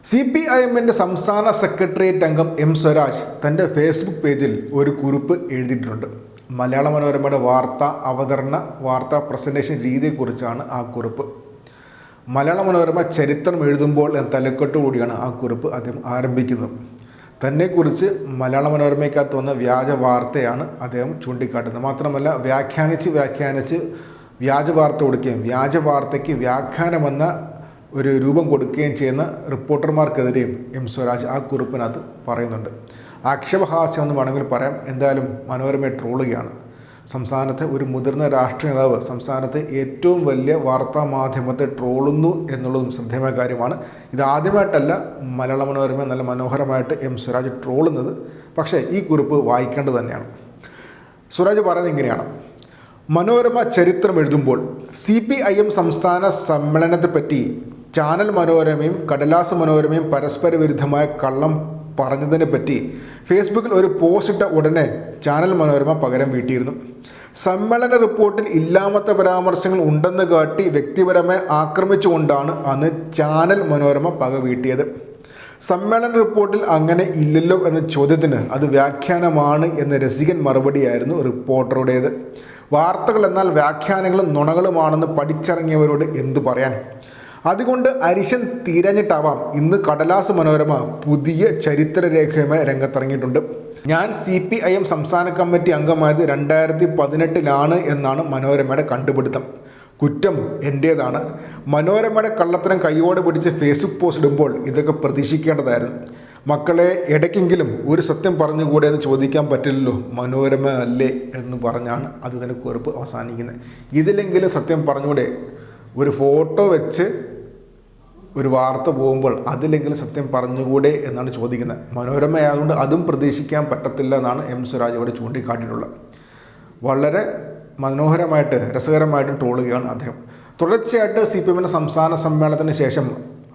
CPIMന്റെ സംസ്ഥാന സെക്രട്ടേറിയറ്റ് അംഗം എം സ്വരാജ് തൻ്റെ ഫേസ്ബുക്ക് പേജിൽ ഒരു കുറിപ്പ് എഴുതിയിട്ടുണ്ട്. മലയാള മനോരമയുടെ വാർത്താ പ്രസൻറ്റേഷൻ രീതിയെക്കുറിച്ചാണ് ആ കുറിപ്പ്. മലയാള മനോരമ ചരിത്രം എഴുതുമ്പോൾ എന്ന തലക്കെട്ടോടുകൂടിയാണ് ആ കുറിപ്പ് അദ്ദേഹം ആരംഭിക്കുന്നത്. തന്നെക്കുറിച്ച് മലയാള മനോരമയ്ക്കകത്ത് വന്ന വ്യാജ വാർത്തയാണ് അദ്ദേഹം ചൂണ്ടിക്കാട്ടുന്നത്. മാത്രമല്ല വ്യാഖ്യാനിച്ച് വ്യാജ വാർത്ത കൊടുക്കുകയും വ്യാജ വാർത്തയ്ക്ക് വ്യാഖ്യാനമെന്ന ഒരു രൂപം കൊടുക്കുകയും ചെയ്യുന്ന റിപ്പോർട്ടർമാർക്കെതിരെയും എം സ്വരാജ് ആ കുറിപ്പിനകത്ത് പറയുന്നുണ്ട്. ആക്ഷേപഹാസ്യം എന്ന് വേണമെങ്കിൽ പറയാം. എന്തായാലും മനോരമയെ ട്രോളുകയാണ്. സംസ്ഥാനത്തെ ഒരു മുതിർന്ന രാഷ്ട്രീയ നേതാവ് സംസ്ഥാനത്തെ ഏറ്റവും വലിയ വാർത്താ മാധ്യമത്തെ ട്രോളുന്നു എന്നുള്ളതും ശ്രദ്ധേയമായ കാര്യമാണ്. ഇതാദ്യമായിട്ടല്ല മലയാള മനോരമ നല്ല മനോഹരമായിട്ട് എം സ്വരാജ് ട്രോളുന്നത്. പക്ഷേ ഈ കുറിപ്പ് വായിക്കേണ്ടത് തന്നെയാണ്. സ്വരാജ് പറയുന്നത് ഇങ്ങനെയാണ്: മനോരമ ചരിത്രം എഴുതുമ്പോൾ CPIM സംസ്ഥാന സമ്മേളനത്തെപ്പറ്റി ചാനൽ മനോരമയും കടലാസ് മനോരമയും പരസ്പര വിരുദ്ധമായ കള്ളം പറഞ്ഞതിനെപ്പറ്റി ഫേസ്ബുക്കിൽ ഒരു പോസ്റ്റ് ഇട്ട ഉടനെ ചാനൽ മനോരമ പകരം വീട്ടിയിരുന്നു. സമ്മേളന റിപ്പോർട്ടിൽ ഇല്ലാമത്ത പരാമർശങ്ങൾ ഉണ്ടെന്ന് കാട്ടി വ്യക്തിപരമായി ആക്രമിച്ചുകൊണ്ടാണ് അന്ന് ചാനൽ മനോരമ പക വീട്ടിയത്. സമ്മേളന റിപ്പോർട്ടിൽ അങ്ങനെ ഇല്ലല്ലോ എന്ന ചോദ്യത്തിന് അത് വ്യാഖ്യാനമാണ് എന്ന രസികൻ മറുപടിയായിരുന്നു റിപ്പോർട്ടറുടേത്. വാർത്തകൾ എന്നാൽ വ്യാഖ്യാനങ്ങളും നുണകളുമാണെന്ന് പഠിച്ചിറങ്ങിയവരോട് എന്തു പറയാൻ? അതുകൊണ്ട് അരിശൻ തീരഞ്ഞിട്ടാവാം ഇന്ന് കടലാസ് മനോരമ പുതിയ ചരിത്രരേഖയുമായി രംഗത്തിറങ്ങിയിട്ടുണ്ട്. ഞാൻ CPIM സംസ്ഥാന കമ്മിറ്റി അംഗമായത് 2018 എന്നാണ് മനോരമയുടെ കണ്ടുപിടുത്തം. കുറ്റം എൻ്റേതാണ്. മനോരമയുടെ കള്ളത്തരം കൈയോടെ പിടിച്ച് ഫേസ്ബുക്ക് പോസ്റ്റ് ഇടുമ്പോൾ ഇതൊക്കെ പ്രതീക്ഷിക്കേണ്ടതായിരുന്നു. മക്കളെ, ഇടയ്ക്കെങ്കിലും ഒരു സത്യം പറഞ്ഞുകൂടെ എന്ന് ചോദിക്കാൻ പറ്റില്ലല്ലോ, മനോരമ അല്ലേ എന്ന് പറഞ്ഞാണ് അത് തന്നെ കുറിപ്പ് അവസാനിക്കുന്നത്. ഇതിലെങ്കിലും സത്യം പറഞ്ഞുകൂടെ? ഒരു ഫോട്ടോ വെച്ച് ഒരു വാർത്ത പോകുമ്പോൾ അതിലെങ്കിലും സത്യം പറഞ്ഞുകൂടെ എന്നാണ് ചോദിക്കുന്നത്. മനോരമ ആയതുകൊണ്ട് അതും പ്രതീക്ഷിക്കാൻ പറ്റത്തില്ല എന്നാണ് എം സ്വരാജ് ഇവിടെ ചൂണ്ടിക്കാട്ടിയിട്ടുള്ളത്. വളരെ മനോഹരമായിട്ട് രസകരമായിട്ട് ട്രോളുകയാണ് അദ്ദേഹം. തുടർച്ചയായിട്ട് CPIMന്റെ സംസ്ഥാന സമ്മേളനത്തിന് ശേഷം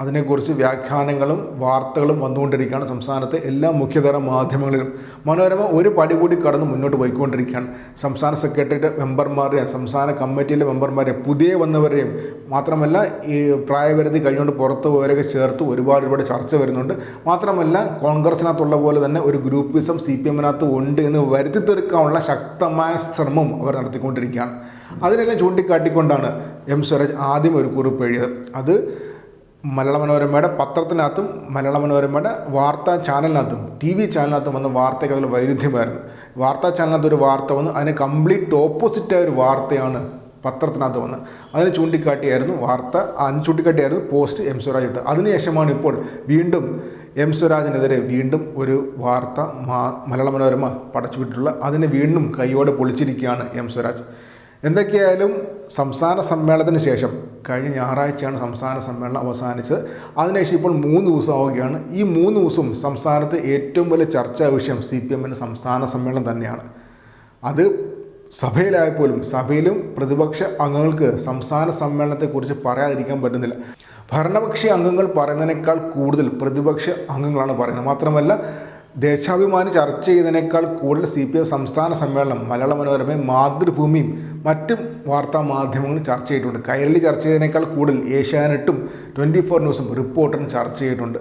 അതിനെക്കുറിച്ച് വ്യാഖ്യാനങ്ങളും വാർത്തകളും വന്നുകൊണ്ടിരിക്കുകയാണ്. സംസ്ഥാനത്തെ എല്ലാ മുഖ്യധാര മാധ്യമങ്ങളിലും മനോരമ ഒരു പടി കൂടി കടന്ന് മുന്നോട്ട് പോയിക്കൊണ്ടിരിക്കുകയാണ്. സംസ്ഥാന സെക്രട്ടേറിയറ്റ് മെമ്പർമാരെയും സംസ്ഥാന കമ്മിറ്റിയിലെ മെമ്പർമാരെയും പുതിയ വന്നവരെയും മാത്രമല്ല ഈ പ്രായപരിധി കഴിഞ്ഞുകൊണ്ട് പുറത്തു പോയവരൊക്കെ ചേർത്ത് ഒരുപാട് ചർച്ച വരുന്നുണ്ട്. മാത്രമല്ല കോൺഗ്രസിനകത്തുള്ള പോലെ തന്നെ ഒരു ഗ്രൂപ്പിസം CPIMനകത്ത് ഉണ്ട് എന്ന് വരുത്തി തീർക്കാനുള്ള ശക്തമായ ശ്രമം അവർ നടത്തിക്കൊണ്ടിരിക്കുകയാണ്. അതിനെല്ലാം ചൂണ്ടിക്കാട്ടിക്കൊണ്ടാണ് എം സ്വരാജ് ആദ്യം ഒരു കുറിപ്പ് എഴുതിയത്. അത് മലയാള മനോരമയുടെ പത്രത്തിനകത്തും മലയാള മനോരമയുടെ വാർത്താ ചാനലിനകത്തും TV ചാനലിനകത്തും വന്ന വാർത്തയ്ക്ക് അതിൽ വൈരുദ്ധ്യമായിരുന്നു. വാർത്താ ചാനലിനകത്ത് ഒരു വാർത്ത വന്ന് അതിന് കംപ്ലീറ്റ് ഓപ്പോസിറ്റായ ഒരു വാർത്തയാണ് പത്രത്തിനകത്ത് വന്ന് അതിനെ ചൂണ്ടിക്കാട്ടിയായിരുന്നു പോസ്റ്റ് എം സ്വരാജ് ഇട്ടത്. അതിനുശേഷമാണ് ഇപ്പോൾ വീണ്ടും എം സ്വരാജിനെതിരെ വീണ്ടും ഒരു വാർത്ത മലയാള മനോരമ പടച്ചുവിട്ടിട്ടുള്ള അതിനെ വീണ്ടും കൈയോടെ പൊളിച്ചിരിക്കുകയാണ് എം സ്വരാജ്. എന്തൊക്കെയായാലും സംസ്ഥാന സമ്മേളനത്തിന് ശേഷം കഴിഞ്ഞ ഞായറാഴ്ചയാണ് സംസ്ഥാന സമ്മേളനം അവസാനിച്ചത്. അതിനുശേഷം ഇപ്പോൾ 3 ദിവസം ആവുകയാണ്. ഈ 3 ദിവസവും സംസ്ഥാനത്ത് ഏറ്റവും വലിയ ചർച്ചാ വിഷയം CPIMന്റെ സംസ്ഥാന സമ്മേളനം തന്നെയാണ്. അത് സഭയിലായപ്പോലും സഭയിലും പ്രതിപക്ഷ അംഗങ്ങൾക്ക് സംസ്ഥാന സമ്മേളനത്തെക്കുറിച്ച് പറയാതിരിക്കാൻ പറ്റുന്നില്ല. ഭരണപക്ഷി അംഗങ്ങൾ പറയുന്നതിനേക്കാൾ കൂടുതൽ പ്രതിപക്ഷ അംഗങ്ങളാണ് പറയുന്നത്. മാത്രമല്ല ദേശാഭിമാനി ചർച്ച ചെയ്തതിനേക്കാൾ കൂടുതൽ CPIM സംസ്ഥാന സമ്മേളനം മലയാള മനോരമയും മാതൃഭൂമിയും മറ്റും വാർത്താ മാധ്യമങ്ങളും ചർച്ച ചെയ്തിട്ടുണ്ട്. കൈരളി ചർച്ച ചെയ്തതിനേക്കാൾ കൂടുതൽ ഏഷ്യാനെറ്റും 24 ന്യൂസും റിപ്പോർട്ടറും ചർച്ച ചെയ്തിട്ടുണ്ട്.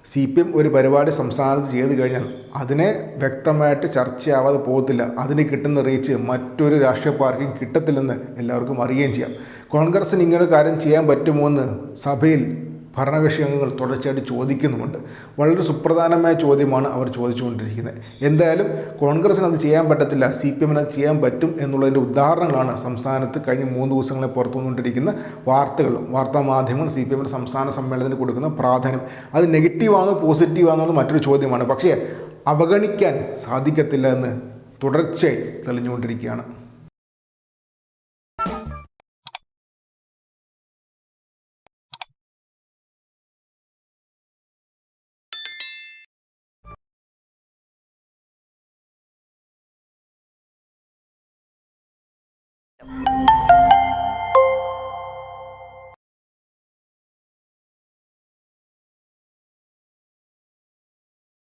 CPIM ഒരു പരിപാടി സംസ്ഥാനത്ത് ചെയ്ത് കഴിഞ്ഞാൽ അതിനെ വ്യക്തമായിട്ട് ചർച്ചയാവാതെ പോകത്തില്ല. അതിന് കിട്ടുന്ന റീച്ച് മറ്റൊരു രാഷ്ട്രീയ പാർട്ടിക്കും കിട്ടത്തില്ലെന്ന് എല്ലാവർക്കും അറിയുകയും ചെയ്യാം. കോൺഗ്രസിന് ഇങ്ങനെ കാര്യം ചെയ്യാൻ പറ്റുമോ എന്ന് സഭയിൽ ഭരണകക്ഷി അംഗങ്ങൾ തുടർച്ചയായിട്ട് ചോദിക്കുന്നുമുണ്ട്. വളരെ സുപ്രധാനമായ ചോദ്യമാണ് അവർ ചോദിച്ചുകൊണ്ടിരിക്കുന്നത്. എന്തായാലും കോൺഗ്രസിന് അത് ചെയ്യാൻ പറ്റത്തില്ല, CPIMന് അത് ചെയ്യാൻ പറ്റും എന്നുള്ളതിൻ്റെ ഉദാഹരണങ്ങളാണ് സംസ്ഥാനത്ത് കഴിഞ്ഞ 3 ദിവസങ്ങളെ പുറത്തു വന്നുകൊണ്ടിരിക്കുന്ന വാർത്താ മാധ്യമങ്ങൾ CPIMന്റെ സംസ്ഥാന സമ്മേളനത്തിന് കൊടുക്കുന്ന പ്രാധാന്യം. അത് നെഗറ്റീവാണോ പോസിറ്റീവാണോ മറ്റൊരു ചോദ്യമാണ്. പക്ഷേ അവഗണിക്കാൻ സാധിക്കത്തില്ല എന്ന് തുടർച്ചയായി തെളിഞ്ഞുകൊണ്ടിരിക്കുകയാണ്.